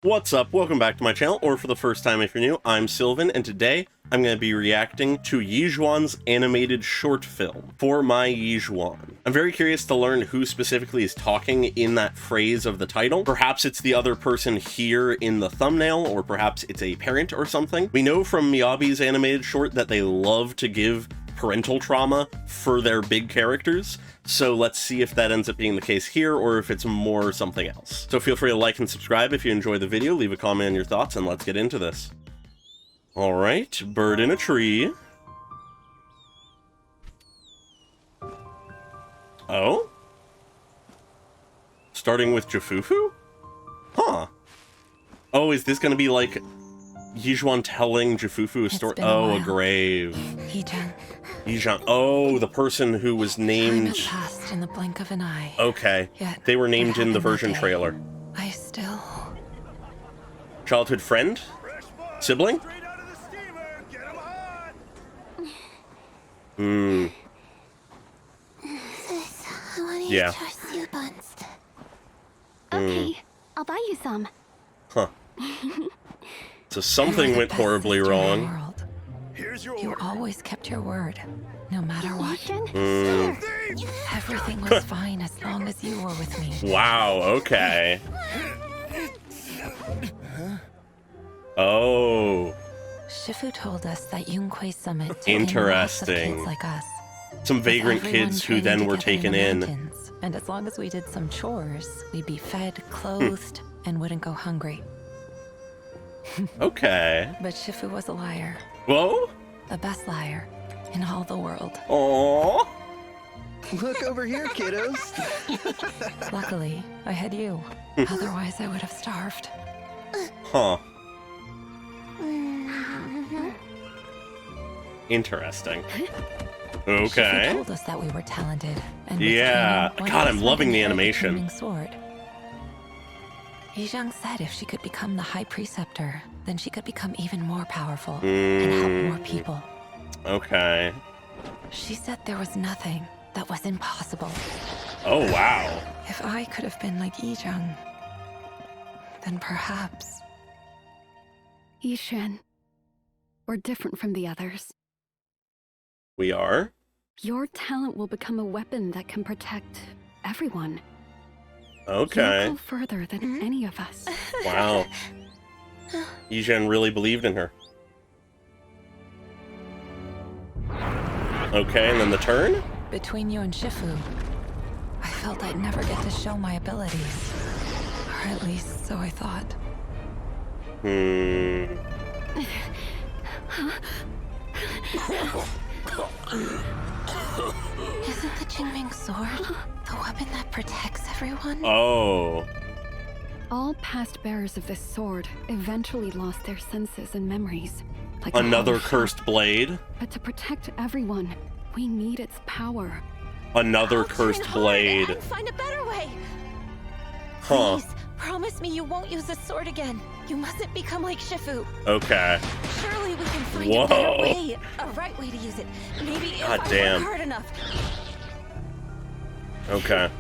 What's up? Welcome back to my channel, or for the first time if you're new, I'm Sylvan, and today I'm going to be reacting to Yixuan's animated short film, For My Yixuan. I'm very curious to learn who specifically is talking in that phrase of the title. Perhaps it's the other person here in the thumbnail, or perhaps it's a parent or something. We know from Miyabi's animated short that they love to give parental trauma for their big characters, so let's see if that ends up being the case here or if it's more something else. So feel free to like and subscribe if you enjoy the video, leave a comment on your thoughts, and let's get into this. Alright, bird in a tree. Oh? Starting with Jifufu? Huh. Oh, is this gonna be like Yixuan telling Jifufu a story? Oh, a grave. Yixuan. Oh, the person who was named. Passed in the blink of an eye. Okay. Yet they were named in the version trailer. I still. Childhood friend? Sibling? Yeah. Okay, I'll buy you some. Huh. So something went horribly wrong. You always kept your word, no matter what. Sure. Everything was fine as long as you were with me. Wow, okay. Oh. Shifu told us that Yunque's summit took Interesting. in lots of kids like us. Some vagrant kids who then were taken in. Mountains. And as long as we did some chores, we'd be fed, clothed, and wouldn't go hungry. Okay. But Shifu was a liar. Whoa? The best liar in all the world. Aww. Look over here, kiddos. Luckily, I had you. Otherwise, I would have starved. Huh. Interesting. Okay. Shifu told us that we were talented. And Yeah. God, I'm loving the animation. Sword. Yixuan said if she could become the High Preceptor, then she could become even more powerful and help more people. Okay. She said there was nothing that was impossible. Oh, wow. If I could have been like Yixuan, then perhaps... Yixuan, we're different from the others. We are? Your talent will become a weapon that can protect everyone. Okay. You'll go further than any of us. Wow. Yixuan really believed in her. Okay, and then the turn? Between you and Shifu, I felt I'd never get to show my abilities. Or at least, so I thought. Isn't the Qingming sword the weapon that protects everyone? Oh. All past bearers of this sword eventually lost their senses and memories. Like Another cursed blade? But to protect everyone, we need its power. Another cursed blade. And find a better way. Huh. Please, promise me you won't use this sword again. You mustn't become like Shifu. Okay. Surely we can find a better way, a right way to use it. Maybe if God I damn. work hard enough. Okay.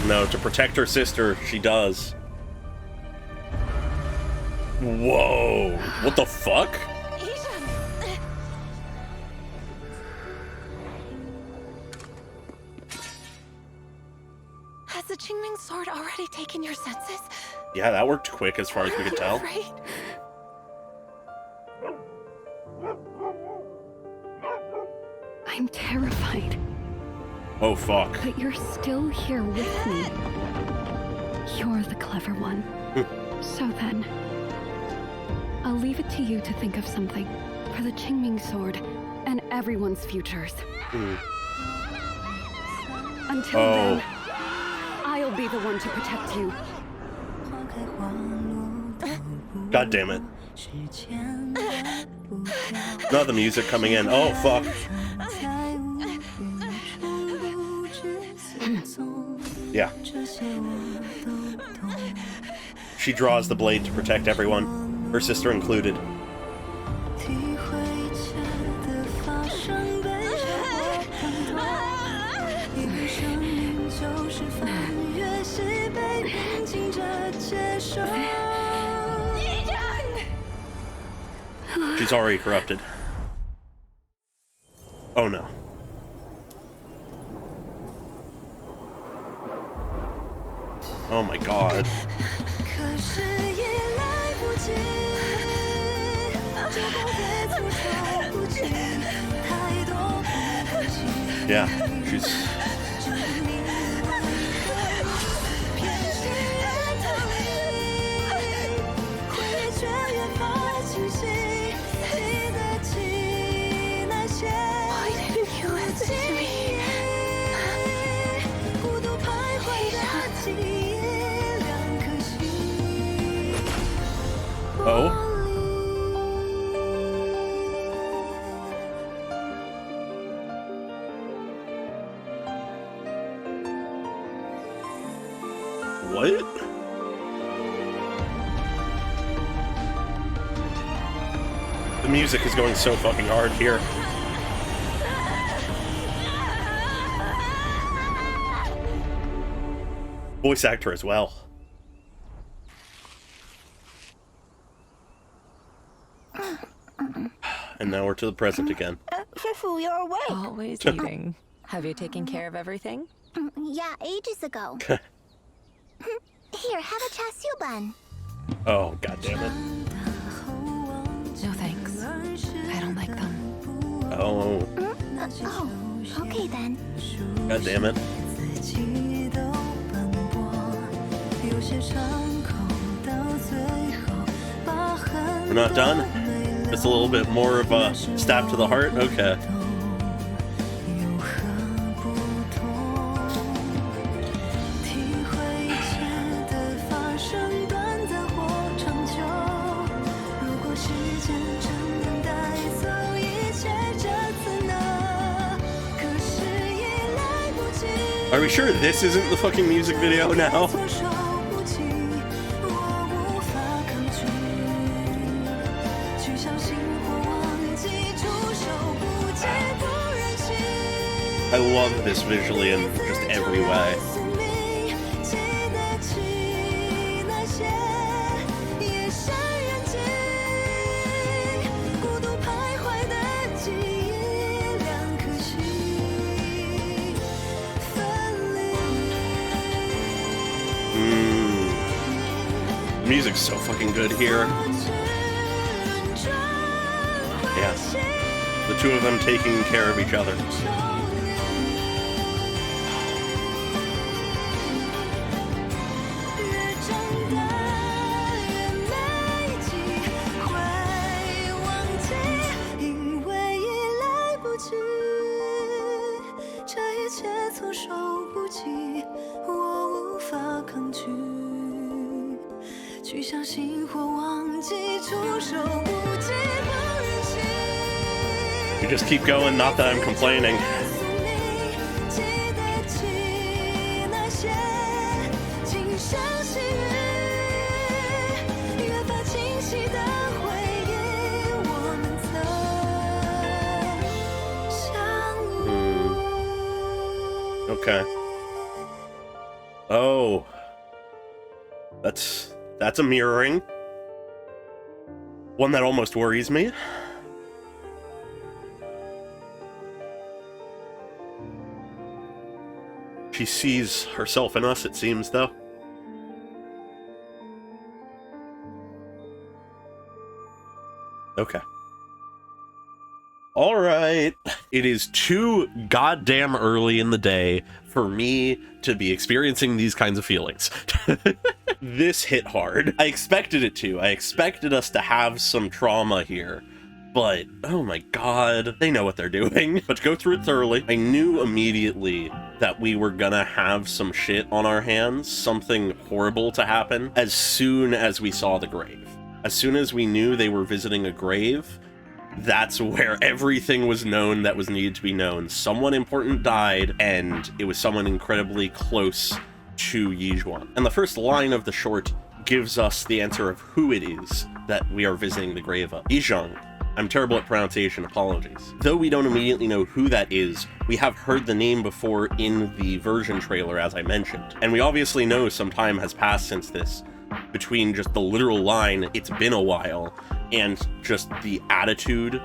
No, to protect her sister, she does. Whoa. What the fuck? Has the Qingming sword already taken your senses? Yeah, that worked quick as far as we could tell. Afraid? I'm terrified. Oh, fuck. But you're still here with me. You're the clever one. So then, I'll leave it to you to think of something for the Qingming sword and everyone's futures. Until then, I'll be the one to protect you. God damn it. Not the music coming in. Oh, fuck. Yeah. She draws the blade to protect everyone, her sister included. She's already corrupted. Oh no. Oh my god. Yeah, she's... Why didn't you listen to me? Oh? What? The music is going so fucking hard here. Voice actor as well. And now we're to the present again. Shifu, you're awake. Always eating. Have you taken care of everything? Yeah, ages ago. Here, have a char siu bun. Oh, god damn it. No thanks. I don't like them. Oh, Oh, okay then. god damn it. We're not done? Just a little bit more of a stab to the heart? Okay. Are we sure this isn't the fucking music video now? I love this visually in just every way. The music's so fucking good here. Yes. The two of them taking care of each other. You just keep going, not that I'm complaining. Okay. Oh. That's a mirroring. One that almost worries me. She sees herself in us, it seems, though. Okay. Alright. It is too goddamn early in the day for me to be experiencing these kinds of feelings. This hit hard. I expected it to. I expected us to have some trauma here. But, oh my god, they know what they're doing. But to go through it thoroughly, I knew immediately that we were gonna have some shit on our hands, something horrible to happen, as soon as we saw the grave. As soon as we knew they were visiting a grave, that's where everything was known that was needed to be known. Someone important died, and it was someone incredibly close to Yixuan. And the first line of the short gives us the answer of who it is that we are visiting the grave of. Yixuan. I'm terrible at pronunciation, apologies. Though we don't immediately know who that is, we have heard the name before in the version trailer, as I mentioned. And we obviously know some time has passed since this between just the literal line, "It's been a while," and just the attitude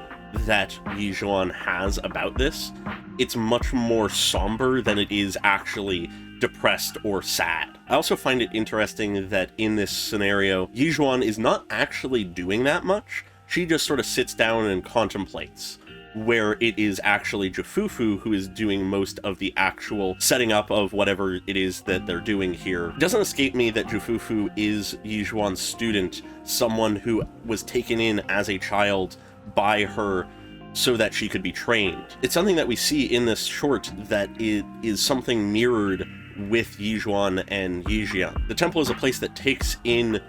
that Yixuan has about this. It's much more somber than it is actually depressed or sad. I also find it interesting that in this scenario, Yixuan is not actually doing that much. She just sort of sits down and contemplates, where it is actually Jifufu who is doing most of the actual setting up of whatever it is that they're doing here. It doesn't escape me that Jifufu is Yixuan's student, someone who was taken in as a child by her so that she could be trained. It's something that we see in this short that it is something mirrored with Yixuan and Yixuan. The temple is a place that takes in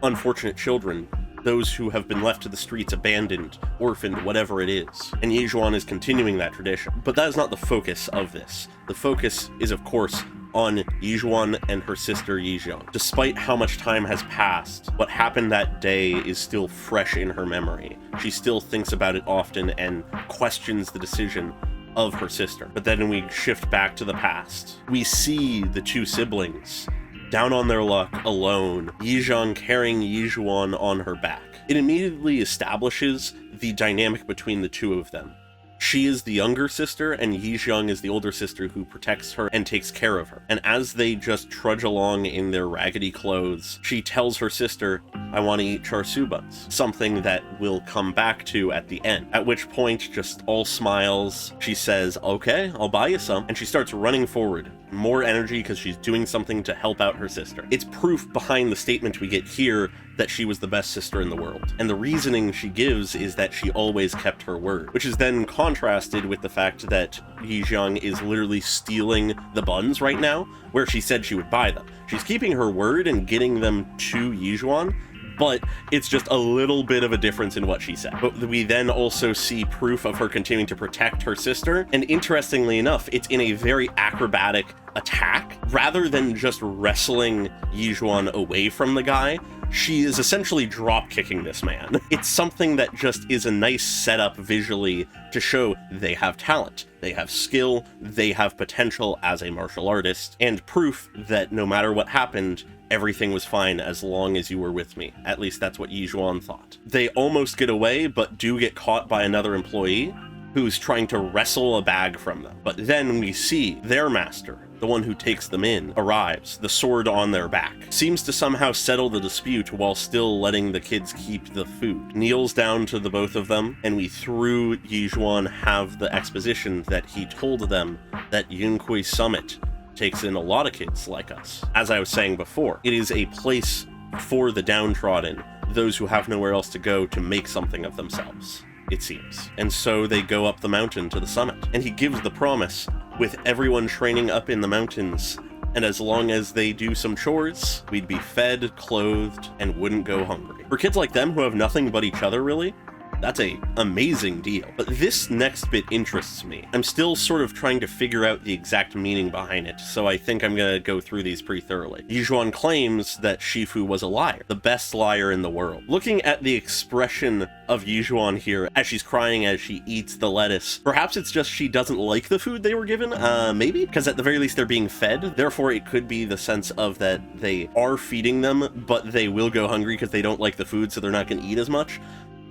unfortunate children, those who have been left to the streets, abandoned, orphaned, whatever it is. And Yixuan is continuing that tradition. But that is not the focus of this. The focus is, of course, on Yixuan and her sister Yixuan. Despite how much time has passed, what happened that day is still fresh in her memory. She still thinks about it often and questions the decision of her sister. But then we shift back to the past. We see the two siblings down on their luck, alone, Yixuan carrying Yixuan on her back. It immediately establishes the dynamic between the two of them. She is the younger sister, and Yixuan is the older sister who protects her and takes care of her. And as they just trudge along in their raggedy clothes, she tells her sister, "I want to eat char siu buns," something that we'll come back to at the end. At which point, just all smiles, she says, "Okay, I'll buy you some," and she starts running forward. More energy because she's doing something to help out her sister. It's proof behind the statement we get here that she was the best sister in the world. And the reasoning she gives is that she always kept her word, which is then contrasted with the fact that Yixuan is literally stealing the buns right now, where she said she would buy them. She's keeping her word and getting them to Yixuan, but it's just a little bit of a difference in what she said. But we then also see proof of her continuing to protect her sister, and interestingly enough, it's in a very acrobatic attack. Rather than just wrestling Yixuan away from the guy, she is essentially drop-kicking this man. It's something that just is a nice setup visually to show they have talent, they have skill, they have potential as a martial artist, and proof that no matter what happened, everything was fine as long as you were with me. At least that's what Yixuan thought. They almost get away, but do get caught by another employee who's trying to wrestle a bag from them. But then we see their master, the one who takes them in, arrives, the sword on their back, seems to somehow settle the dispute while still letting the kids keep the food, kneels down to the both of them, and we, through Yixuan, have the exposition that he told them that Yunkui Summit takes in a lot of kids like us. As I was saying before, it is a place for the downtrodden, those who have nowhere else to go to make something of themselves, it seems. And so they go up the mountain to the summit, and he gives the promise, with everyone training up in the mountains, and as long as they do some chores, we'd be fed, clothed, and wouldn't go hungry. For kids like them who have nothing but each other, really, that's a amazing deal. But this next bit interests me. I'm still sort of trying to figure out the exact meaning behind it, so I think I'm gonna go through these pretty thoroughly. Yixuan claims that Shifu was a liar, the best liar in the world. Looking at the expression of Yixuan here as she's crying as she eats the lettuce, perhaps it's just she doesn't like the food they were given, maybe? Because at the very least they're being fed, therefore it could be the sense of that they are feeding them, but they will go hungry because they don't like the food, so they're not gonna eat as much.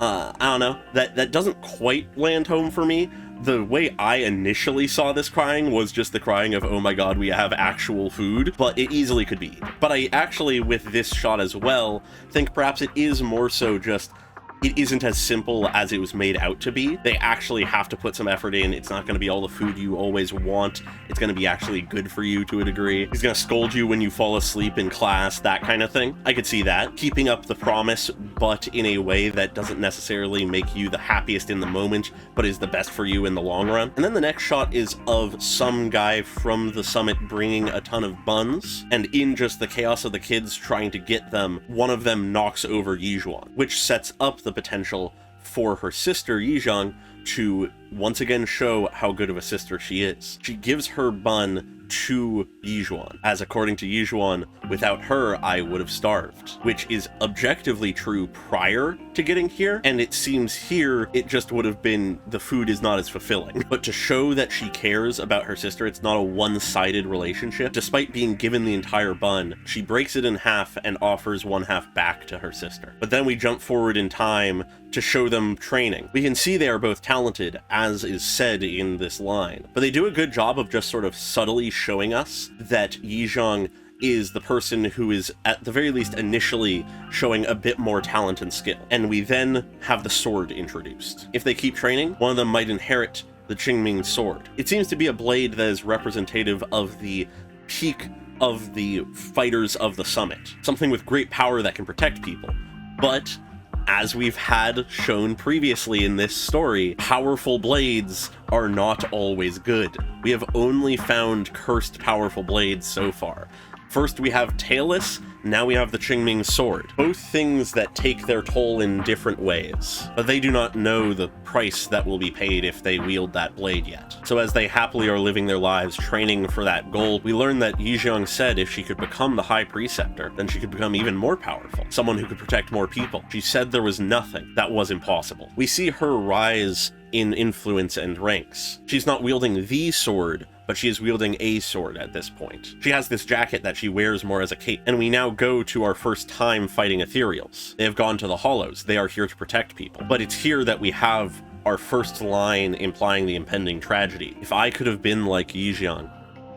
I don't know, that doesn't quite land home for me. The way I initially saw this crying was just the crying of, oh my god, we have actual food, but it easily could be. But I actually, with this shot as well, think perhaps it is more so just, it isn't as simple as it was made out to be. They actually have to put some effort in. It's not going to be all the food you always want. It's going to be actually good for you to a degree. He's going to scold you when you fall asleep in class, that kind of thing. I could see that. Keeping up the promise, but in a way that doesn't necessarily make you the happiest in the moment, but is the best for you in the long run. And then the next shot is of some guy from the summit bringing a ton of buns, and in just the chaos of the kids trying to get them, one of them knocks over Yixuan, which sets up the potential for her sister Yixuan to once again show how good of a sister she is. She gives her bun to Yixuan, as according to Yixuan, without her, I would have starved, which is objectively true prior to getting here, and it seems here it just would have been the food is not as fulfilling. But to show that she cares about her sister, it's not a one-sided relationship. Despite being given the entire bun, she breaks it in half and offers one half back to her sister. But then we jump forward in time to show them training. We can see they are both talented, as is said in this line, but they do a good job of just sort of subtly showing us that Yixuan is the person who is, at the very least initially, showing a bit more talent and skill. And we then have the sword introduced. If they keep training, one of them might inherit the Qingming sword. It seems to be a blade that is representative of the peak of the fighters of the summit, something with great power that can protect people. But as we've had shown previously in this story, powerful blades are not always good. We have only found cursed powerful blades so far. First we have Tailless, now we have the Qingming sword. Both things that take their toll in different ways, but they do not know the price that will be paid if they wield that blade yet. So as they happily are living their lives training for that goal, we learn that Yixuan said if she could become the High Preceptor, then she could become even more powerful, someone who could protect more people. She said there was nothing that was impossible. We see her rise in influence and ranks. She's not wielding the sword, but she is wielding a sword at this point. She has this jacket that she wears more as a cape, and we now go to our first time fighting ethereals. They have gone to the Hollows. They are here to protect people. But it's here that we have our first line implying the impending tragedy. If I could have been like Yixuan,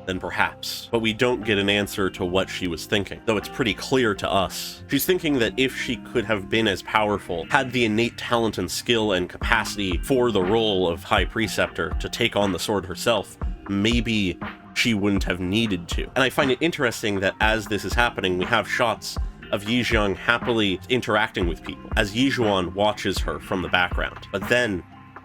then perhaps. But we don't get an answer to what she was thinking, though it's pretty clear to us. She's thinking that if she could have been as powerful, had the innate talent and skill and capacity for the role of High Preceptor to take on the sword herself, maybe she wouldn't have needed to. And I find it interesting that as this is happening, we have shots of Yixuan happily interacting with people, as Yixuan watches her from the background. But then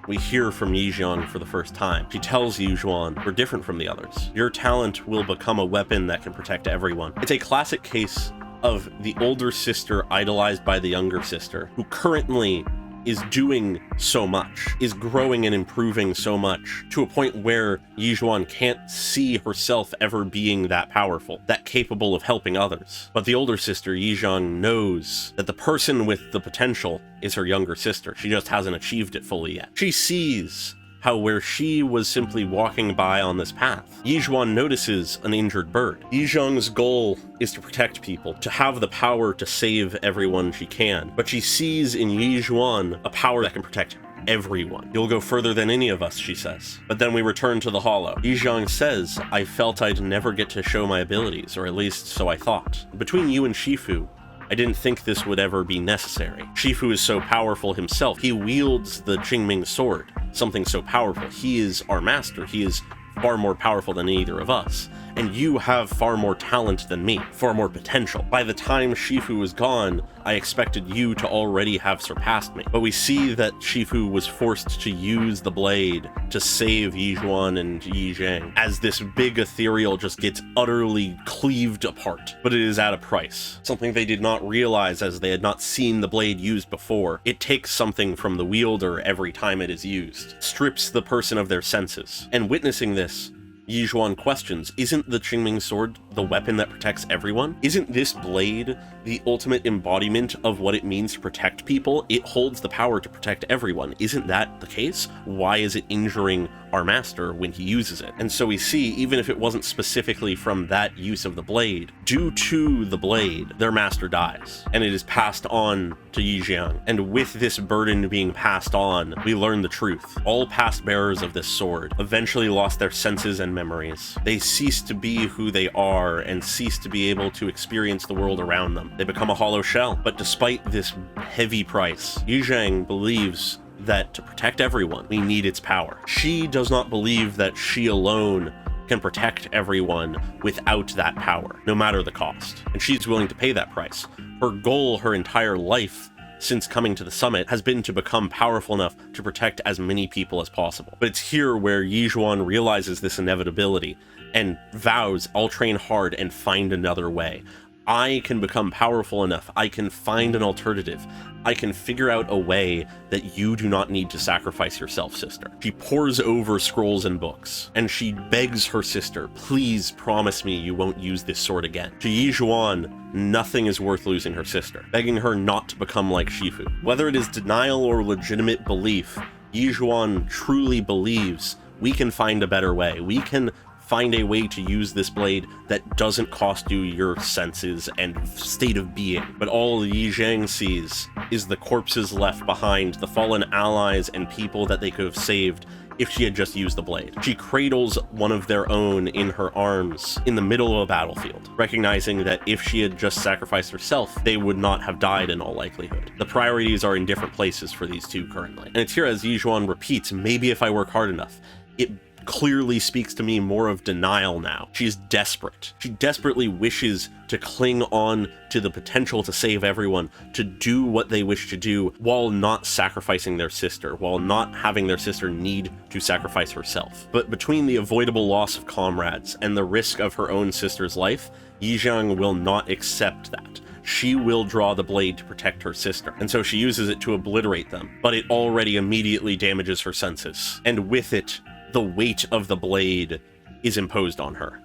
we hear from Yixuan for the first time. She tells Yixuan, we're different from the others. Your talent will become a weapon that can protect everyone. It's a classic case of the older sister idolized by the younger sister, who currently is doing so much, is growing and improving so much, to a point where Yixuan can't see herself ever being that powerful, that capable of helping others. But the older sister, Yixuan, knows that the person with the potential is her younger sister. She just hasn't achieved it fully yet. She sees how where she was simply walking by on this path, Yixuan notices an injured bird. Yixuan's goal is to protect people, to have the power to save everyone she can, but she sees in Yixuan a power that can protect everyone. You'll go further than any of us, she says. But then we return to the Hollow. Yixuan says, I felt I'd never get to show my abilities, or at least so I thought. Between you and Shifu, I didn't think this would ever be necessary. Shifu is so powerful himself. He wields the Qingming sword, something so powerful. He is our master. He is far more powerful than either of us. And you have far more talent than me, far more potential. By the time Shifu was gone, I expected you to already have surpassed me. But we see that Shifu was forced to use the blade to save Yixuan and Yi Zhang, as this big ethereal just gets utterly cleaved apart. But it is at a price, something they did not realize as they had not seen the blade used before. It takes something from the wielder every time it is used, strips the person of their senses. And witnessing this, Yixuan questions, isn't the Qingming sword the weapon that protects everyone? Isn't this blade the ultimate embodiment of what it means to protect people? It holds the power to protect everyone. Isn't that the case? Why is it injuring our master when he uses it? And so we see, even if it wasn't specifically from that use of the blade, due to the blade, their master dies, and it is passed on to Yixuan. And with this burden being passed on, we learn the truth. All past bearers of this sword eventually lost their senses and memories. They cease to be who they are and cease to be able to experience the world around them. They become a hollow shell. But despite this heavy price, Yi Zhang believes that to protect everyone, we need its power. She does not believe that she alone can protect everyone without that power, no matter the cost. And she's willing to pay that price. Her goal, her entire life, since coming to the summit, has been to become powerful enough to protect as many people as possible. But it's here where Yixuan realizes this inevitability and vows, I'll train hard and find another way. I can become powerful enough. I can find an alternative. I can figure out a way that you do not need to sacrifice yourself, sister. She pores over scrolls and books, and she begs her sister, please promise me you won't use this sword again. To Yixuan, nothing is worth losing her sister, begging her not to become like Shifu. Whether it is denial or legitimate belief, Yixuan truly believes we can find a better way. We can find a way to use this blade that doesn't cost you your senses and state of being. But all Yi Zhang sees is the corpses left behind, the fallen allies and people that they could have saved if she had just used the blade. She cradles one of their own in her arms in the middle of a battlefield, recognizing that if she had just sacrificed herself, they would not have died in all likelihood. The priorities are in different places for these two currently. And it's here as Yixuan repeats, maybe if I work hard enough. It clearly speaks to me more of denial now. She's desperate. She desperately wishes to cling on to the potential to save everyone, to do what they wish to do while not sacrificing their sister, while not having their sister need to sacrifice herself. But between the avoidable loss of comrades and the risk of her own sister's life, Yi Zhang will not accept that. She will draw the blade to protect her sister, and so she uses it to obliterate them, but it already immediately damages her senses, and with it, the weight of the blade is imposed on her.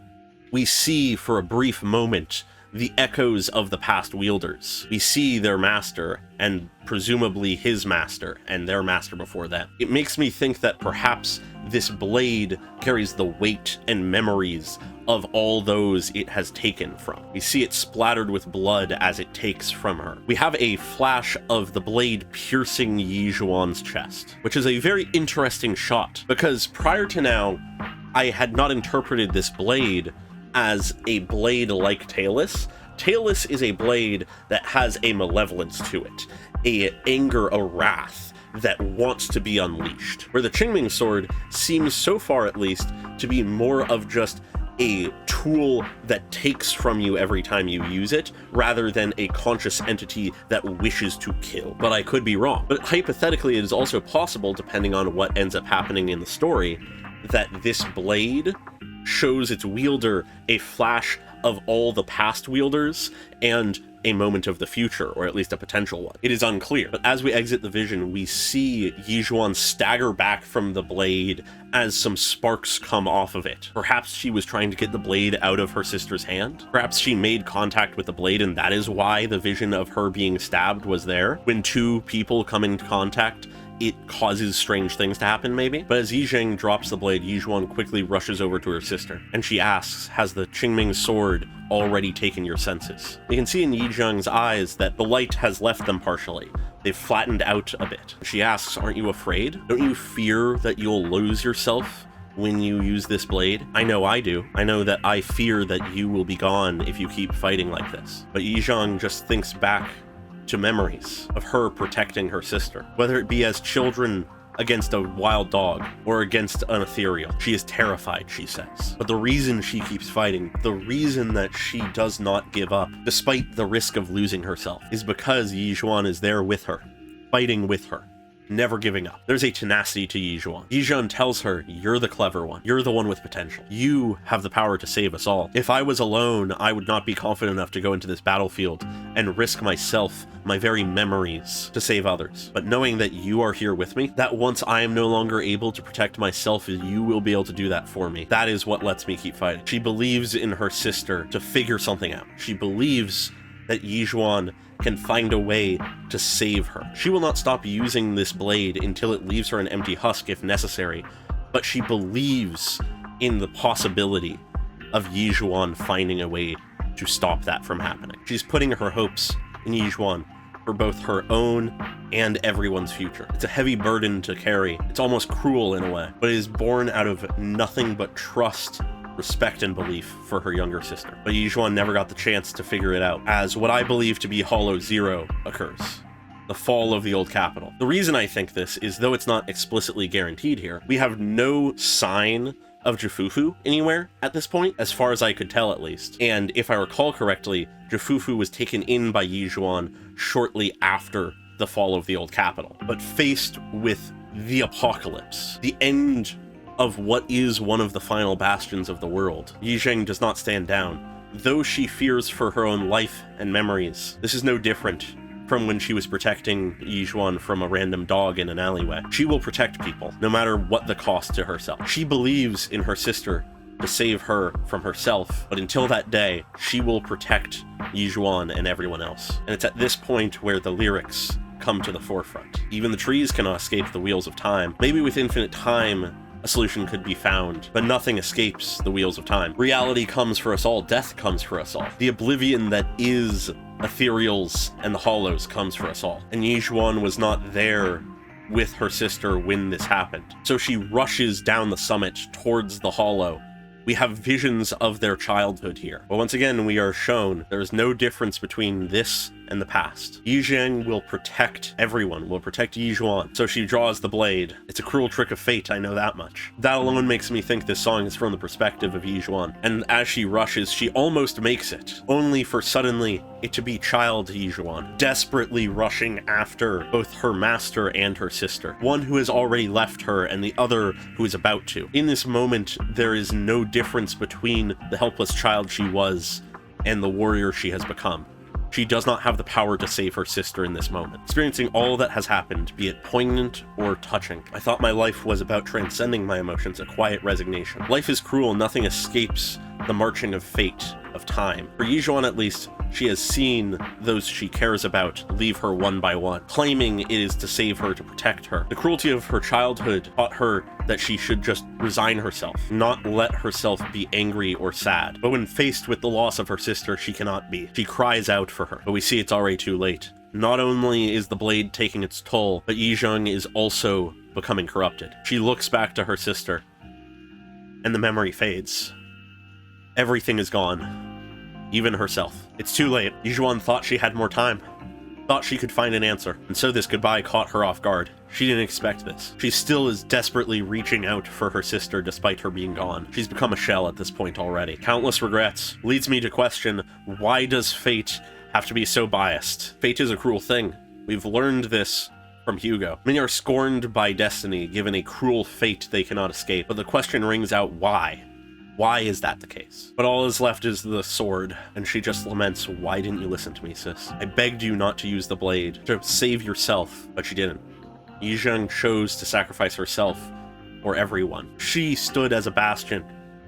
We see for a brief moment the echoes of the past wielders. We see their master, and presumably his master, and their master before that. It makes me think that perhaps this blade carries the weight and memories of all those it has taken from. We see it splattered with blood as it takes from her. We have a flash of the blade piercing Yixuan's chest, which is a very interesting shot, because prior to now, I had not interpreted this blade as a blade like Talus. Talus is a blade that has a malevolence to it, a anger, a wrath that wants to be unleashed, where the Qingming sword seems, so far at least, to be more of just a tool that takes from you every time you use it, rather than a conscious entity that wishes to kill. But I could be wrong. But hypothetically, it is also possible, depending on what ends up happening in the story, that this blade shows its wielder a flash of all the past wielders and a moment of the future, or at least a potential one. It is unclear, but as we exit the vision, we see Yixuan stagger back from the blade as some sparks come off of it. Perhaps she was trying to get the blade out of her sister's hand. Perhaps she made contact with the blade, and that is why the vision of her being stabbed was there. When two people come into contact, it causes strange things to happen, maybe? But as Yi Zhang drops the blade, Yixuan quickly rushes over to her sister, and she asks, has the Qingming sword already taken your senses? You can see in Yi Zhang's eyes that the light has left them partially. They've flattened out a bit. She asks, aren't you afraid? Don't you fear that you'll lose yourself when you use this blade? I know I do. I know that I fear that you will be gone if you keep fighting like this. But Yi Zhang just thinks back to memories of her protecting her sister, whether it be as children against a wild dog or against an ethereal. She is terrified, she says. But the reason she keeps fighting, the reason that she does not give up, despite the risk of losing herself, is because Yixuan is there with her, fighting with her, never giving up. There's a tenacity to Yixuan. Yixuan tells her, you're the clever one. You're the one with potential. You have the power to save us all. If I was alone, I would not be confident enough to go into this battlefield and risk myself, my very memories, to save others. But knowing that you are here with me, that once I am no longer able to protect myself, you will be able to do that for me. That is what lets me keep fighting. She believes in her sister to figure something out. She believes that Yixuan can find a way to save her. She will not stop using this blade until it leaves her an empty husk if necessary, but she believes in the possibility of Yixuan finding a way to stop that from happening. She's putting her hopes in Yixuan for both her own and everyone's future. It's a heavy burden to carry. It's almost cruel in a way, but it is born out of nothing but trust, respect, and belief for her younger sister. But Yixuan never got the chance to figure it out, as what I believe to be Hollow Zero occurs. The fall of the old capital. The reason I think this is, though it's not explicitly guaranteed here, we have no sign of Jufufu anywhere at this point, as far as I could tell at least. And if I recall correctly, Jufufu was taken in by Yixuan shortly after the fall of the old capital. But faced with the apocalypse, the end of what is one of the final bastions of the world, Yi Zhang does not stand down. though she fears for her own life and memories, this is no different from when she was protecting Yixuan from a random dog in an alleyway. She will protect people, no matter what the cost to herself. She believes in her sister to save her from herself, but until that day, she will protect Yixuan and everyone else. And it's at this point where the lyrics come to the forefront. Even the trees cannot escape the wheels of time. Maybe with infinite time, a solution could be found, but nothing escapes the wheels of time. Reality comes for us all, death comes for us all. The oblivion that is ethereals and the hollows comes for us all. And Yixuan was not there with her sister when this happened. So she rushes down the summit towards the hollow. We have visions of their childhood here. But once again, we are shown there is no difference between this and the past. Yixuan will protect everyone, will protect Yixuan. So she draws the blade. It's a cruel trick of fate, I know that much. That alone makes me think this song is from the perspective of Yixuan. And as she rushes, she almost makes it, only for suddenly it to be child Yixuan, desperately rushing after both her master and her sister. One who has already left her and the other who is about to. In this moment, there is no difference between the helpless child she was and the warrior she has become. She does not have the power to save her sister in this moment. Experiencing all that has happened, be it poignant or touching, I thought my life was about transcending my emotions, a quiet resignation. Life is cruel, nothing escapes the marching of fate, of time. For Yixuan at least, she has seen those she cares about leave her one by one, claiming it is to save her, to protect her. The cruelty of her childhood taught her that she should just resign herself, not let herself be angry or sad. But when faced with the loss of her sister, she cannot be. She cries out for her, but we see it's already too late. Not only is the blade taking its toll, but Yixuan is also becoming corrupted. She looks back to her sister, and the memory fades. Everything is gone. Even herself. It's too late. Yixuan thought she had more time. Thought she could find an answer. And so this goodbye caught her off guard. She didn't expect this. She still is desperately reaching out for her sister despite her being gone. She's become a shell at this point already. Countless regrets. Leads me to question, why does fate have to be so biased? Fate is a cruel thing. We've learned this from Hugo. Many are scorned by destiny, given a cruel fate they cannot escape. But the question rings out, why? Why is that the case? But all is left is the sword, and she just laments, why didn't you listen to me, sis? I begged you not to use the blade, to save yourself, but she didn't. Yixuan chose to sacrifice herself for everyone. She stood as a bastion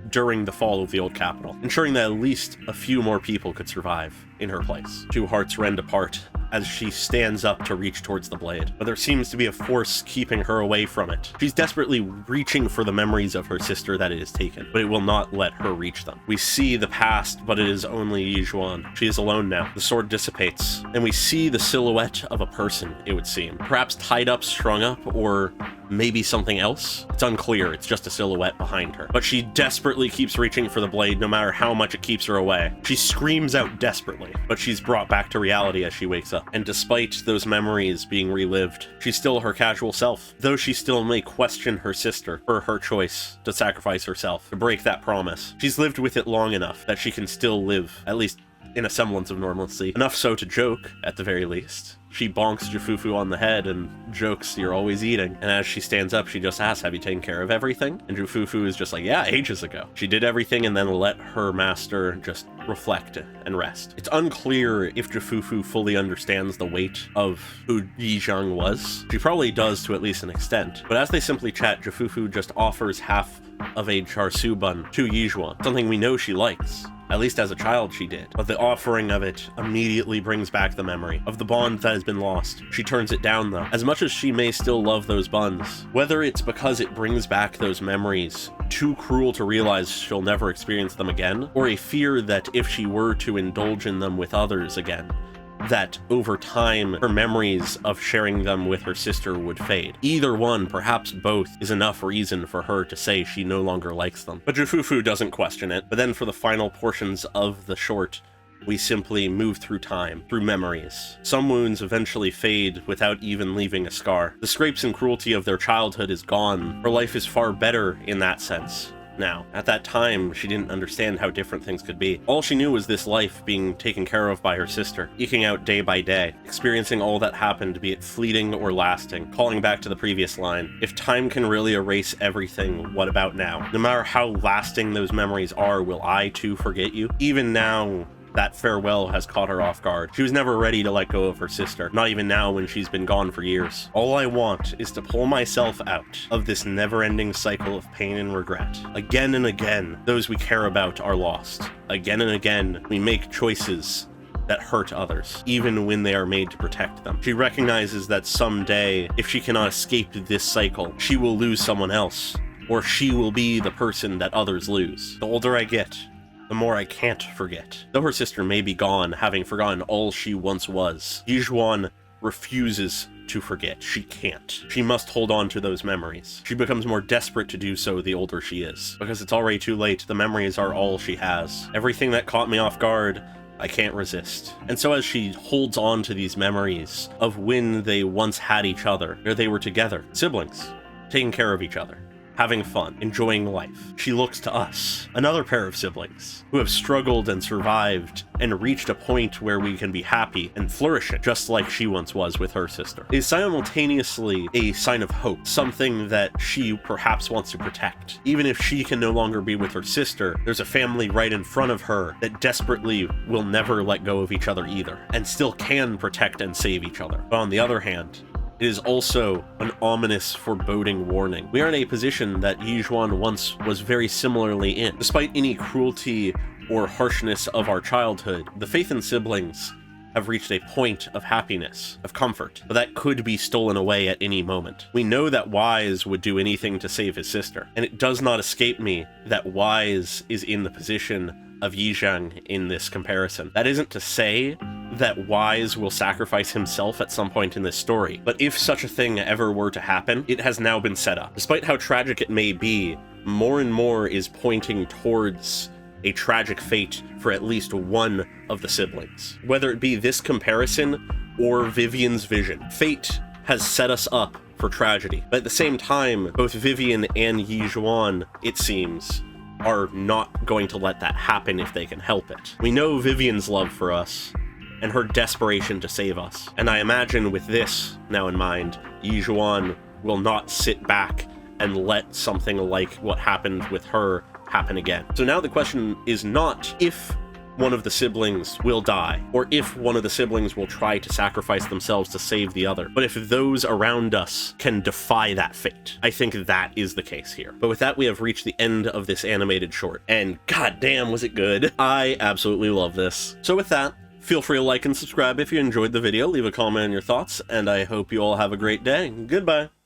during the fall of the old capital, ensuring that at least a few more people could survive in her place. Two hearts rend apart as she stands up to reach towards the blade, but there seems to be a force keeping her away from it. She's desperately reaching for the memories of her sister that it has taken, but it will not let her reach them. We see the past, but it is only Yixuan. She is alone now. The sword dissipates, and we see the silhouette of a person, it would seem. Perhaps tied up, strung up, or maybe something else? It's unclear, it's just a silhouette behind her. But she desperately keeps reaching for the blade, no matter how much it keeps her away. She screams out desperately, but she's brought back to reality as she wakes up. And despite those memories being relived, she's still her casual self, though she still may question her sister for her choice to sacrifice herself, to break that promise. She's lived with it long enough that she can still live, at least in a semblance of normalcy. Enough so to joke, at the very least. She bonks Jufufu on the head and jokes, "You're always eating." And as she stands up, she just asks, "Have you taken care of everything?" And Jufufu is just like, "Yeah, ages ago." She did everything and then let her master just reflect and rest. It's unclear if Jufufu fully understands the weight of who Yixuan was. She probably does to at least an extent. But as they simply chat, Jufufu just offers half of a char siu bun to Yixuan, something we know she likes. At least as a child she did. But the offering of it immediately brings back the memory of the bond that has been lost. She turns it down though. As much as she may still love those buns, whether it's because it brings back those memories, too cruel to realize she'll never experience them again, or a fear that if she were to indulge in them with others again, that over time her memories of sharing them with her sister would fade. Either one, perhaps both, is enough reason for her to say she no longer likes them. But Jufufu doesn't question it. But then for the final portions of the short, we simply move through time, through memories. Some wounds eventually fade without even leaving a scar. The scrapes and cruelty of their childhood is gone. Her life is far better in that sense. now. At that time, she didn't understand how different things could be. All she knew was this life being taken care of by her sister, eking out day by day, experiencing all that happened, be it fleeting or lasting, calling back to the previous line. If time can really erase everything, what about now? No matter how lasting those memories are, will I too forget you? Even now, that farewell has caught her off guard. She was never ready to let go of her sister, not even now when she's been gone for years. All I want is to pull myself out of this never-ending cycle of pain and regret. Again and again, those we care about are lost. Again and again, we make choices that hurt others, even when they are made to protect them. She recognizes that someday, if she cannot escape this cycle, she will lose someone else, or she will be the person that others lose. The older I get, the more I can't forget. Though her sister may be gone, having forgotten all she once was, Yixuan refuses to forget. She can't. She must hold on to those memories. She becomes more desperate to do so the older she is, because it's already too late. The memories are all she has. Everything that caught me off guard, I can't resist. And so as she holds on to these memories of when they once had each other, or they were together, siblings, taking care of each other, having fun, enjoying life, she looks to us, another pair of siblings, who have struggled and survived and reached a point where we can be happy and flourishing, just like she once was with her sister. It is simultaneously a sign of hope, something that she perhaps wants to protect. Even if she can no longer be with her sister, there's a family right in front of her that desperately will never let go of each other either, and still can protect and save each other. But on the other hand, it is also an ominous, foreboding warning. We are in a position that Yixuan once was very similarly in. Despite any cruelty or harshness of our childhood, the faith in siblings have reached a point of happiness, of comfort, but that could be stolen away at any moment. We know that Wise would do anything to save his sister, and it does not escape me that Wise is in the position of Yixuan in this comparison. That isn't to say that Wise will sacrifice himself at some point in this story, but if such a thing ever were to happen, it has now been set up. Despite how tragic it may be, more and more is pointing towards a tragic fate for at least one of the siblings. Whether it be this comparison or Vivian's vision, fate has set us up for tragedy. But at the same time, both Vivian and Yixuan, it seems, are not going to let that happen if they can help it. We know Vivian's love for us, and her desperation to save us. And I imagine with this now in mind, Yixuan will not sit back and let something like what happened with her happen again. So now the question is not if one of the siblings will die, or if one of the siblings will try to sacrifice themselves to save the other, but if those around us can defy that fate. I think that is the case here. But with that, we have reached the end of this animated short, and goddamn was it good. I absolutely love this. So with that, feel free to like and subscribe if you enjoyed the video, leave a comment on your thoughts, and I hope you all have a great day. Goodbye.